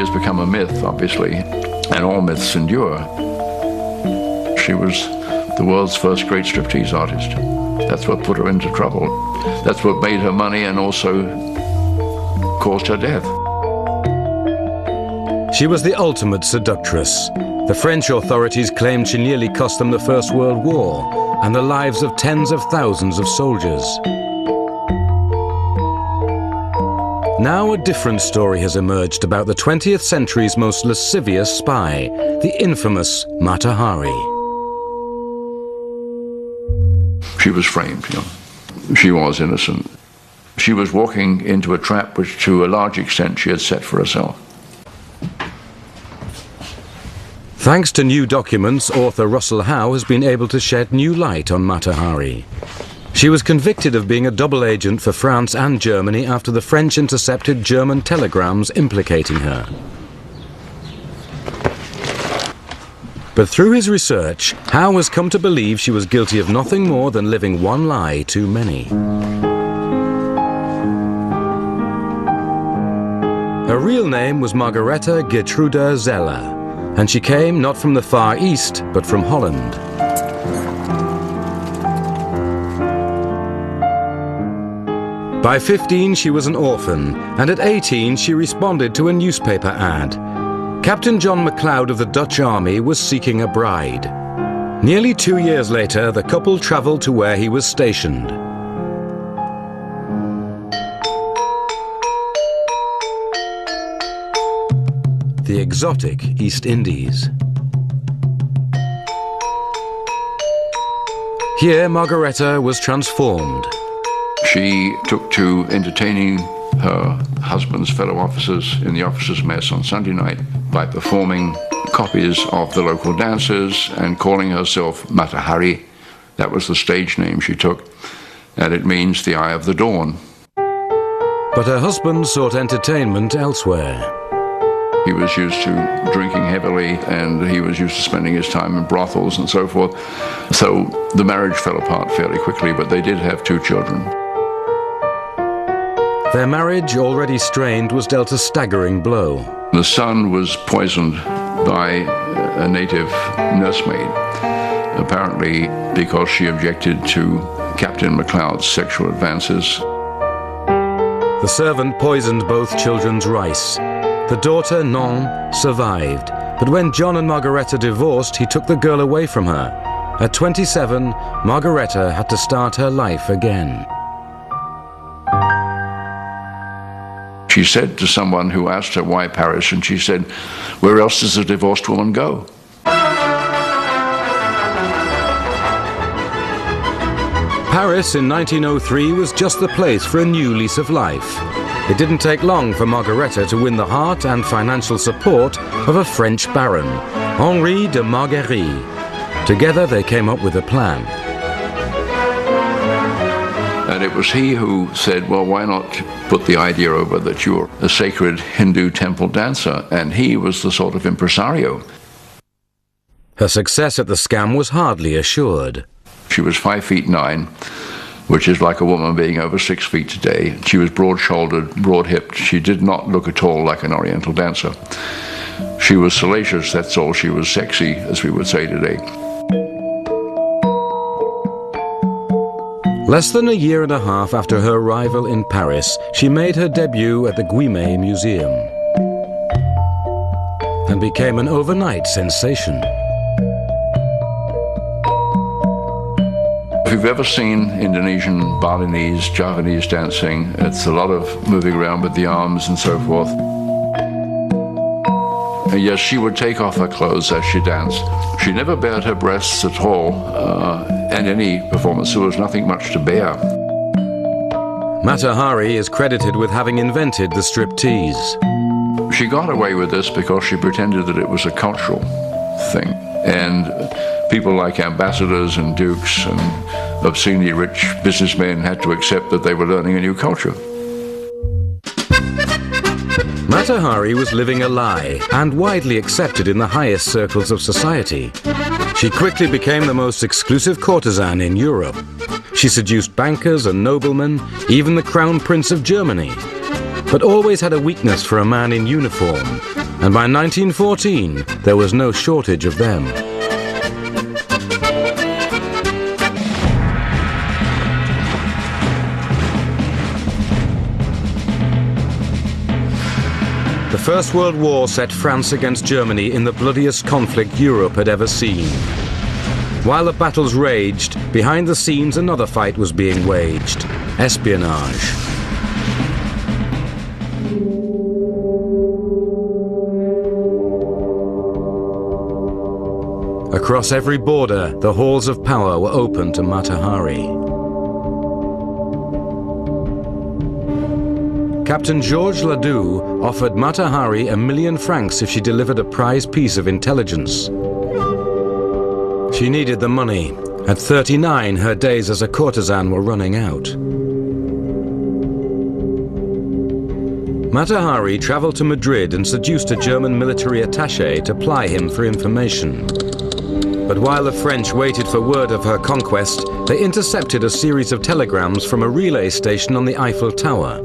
has become a myth, obviously, and all myths endure. She was the world's first great striptease artist. That's what put her into trouble. That's what made her money and also caused her death. She was the ultimate seductress. The French authorities claimed she nearly cost them the First World War and the lives of tens of thousands of soldiers. Now a different story has emerged about the 20th century's most lascivious spy, the infamous Mata Hari. She was framed, you know. She was innocent. She was walking into a trap which, to a large extent, she had set for herself. Thanks to new documents, author Russell Howe has been able to shed new light on Mata Hari. She was convicted of being a double agent for France and Germany after the French intercepted German telegrams implicating her. But through his research, Howe has come to believe she was guilty of nothing more than living one lie too many. Her real name was Margaretha Gertruda Zeller, and she came not from the Far East, but from Holland. By 15, she was an orphan, and at 18, she responded to a newspaper ad. Captain John MacLeod of the Dutch Army was seeking a bride. Nearly 2 years later, the couple traveled to where he was stationed. The exotic East Indies. Here, Margaretha was transformed. She took to entertaining her husband's fellow officers in the officers' mess on Sunday night by performing copies of the local dances and calling herself Mata Hari. That was the stage name she took, and it means the eye of the dawn. But her husband sought entertainment elsewhere. He was used to drinking heavily, and he was used to spending his time in brothels and so forth. So the marriage fell apart fairly quickly, but they did have 2 children. Their marriage, already strained, was dealt a staggering blow. The son was poisoned by a native nursemaid, apparently because she objected to Captain MacLeod's sexual advances. The servant poisoned both children's rice. The daughter, Non, survived, but when John and Margaretha divorced, he took the girl away from her. At 27, Margaretha had to start her life again. She said to someone who asked her why Paris, and she said, "Where else does a divorced woman go?" Paris in 1903 was just the place for a new lease of life. It didn't take long for Margaretha to win the heart and financial support of a French baron, Henri de Marguerite. Together they came up with a plan. And it was he who said, well, why not put the idea over that you're a sacred Hindu temple dancer? And he was the sort of impresario. Her success at the scam was hardly assured. She was 5'9", which is like a woman being over 6 feet today. She was broad-shouldered, broad-hipped. She did not look at all like an Oriental dancer. She was salacious, that's all. She was sexy, as we would say today. Less than a year and a half after her arrival in Paris, she made her debut at the Guimet Museum and became an overnight sensation. If you've ever seen Indonesian, Balinese, Javanese dancing, it's a lot of moving around with the arms and so forth. And yes, she would take off her clothes as she danced. She never bared her breasts at all, and any performance, there was nothing much to bear. Mata Hari is credited with having invented the striptease. She got away with this because she pretended that it was a cultural thing. And people like ambassadors and dukes and obscenely rich businessmen had to accept that they were learning a new culture. Mata Hari was living a lie and widely accepted in the highest circles of society. She quickly became the most exclusive courtesan in Europe. She seduced bankers and noblemen, even the Crown Prince of Germany, but always had a weakness for a man in uniform and by 1914 there was no shortage of them. The First World War set France against Germany in the bloodiest conflict Europe had ever seen. While the battles raged, behind the scenes another fight was being waged: espionage. Across every border, the halls of power were open to Mata Hari. Captain Georges Ladoux offered Mata Hari £1 million if she delivered a prize piece of intelligence. She needed the money. At 39, her days as a courtesan were running out. Mata Hari travelled to Madrid and seduced a German military attaché to ply him for information. But while the French waited for word of her conquest, they intercepted a series of telegrams from a relay station on the Eiffel Tower.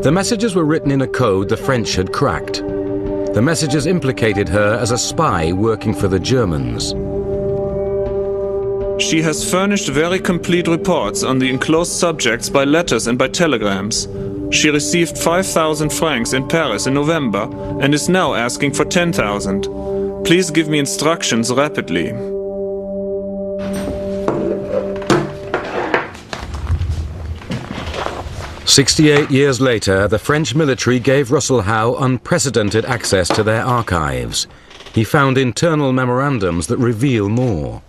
The messages were written in a code the French had cracked. The messages implicated her as a spy working for the Germans. She has furnished very complete reports on the enclosed subjects by letters and by telegrams. She received 5,000 francs in Paris in November and is now asking for 10,000. Please give me instructions rapidly. "68 years later, the French military gave Russell Howe unprecedented access to their archives. He found internal memorandums that reveal more.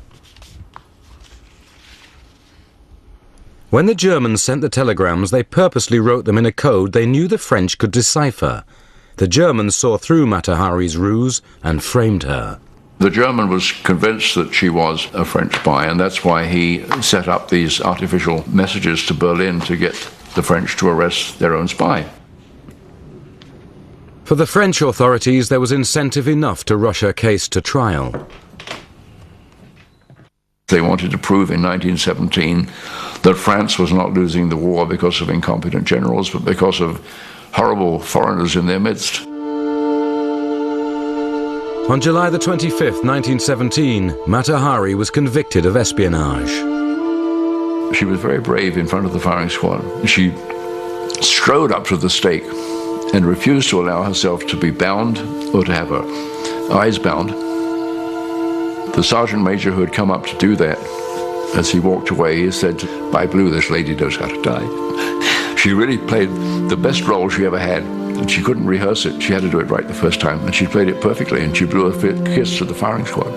When the Germans sent the telegrams, they purposely wrote them in a code they knew the French could decipher. The Germans saw through Mata Hari's ruse and framed her. The German was convinced that she was a French spy, and that's why he set up these artificial messages to Berlin to get the French to arrest their own spy. For the French authorities, there was incentive enough to rush her case to trial. They wanted to prove in 1917 that France was not losing the war because of incompetent generals, but because of horrible foreigners in their midst. On July the 25th, 1917, Mata Hari was convicted of espionage. She was very brave in front of the firing squad. She strode up to the stake and refused to allow herself to be bound or to have her eyes bound. The sergeant major who had come up to do that, as he walked away, he said, "By blue, this lady knows how to die." She really played the best role she ever had, and she couldn't rehearse it. She had to do it right the first time, and she played it perfectly, and she blew a kiss to the firing squad.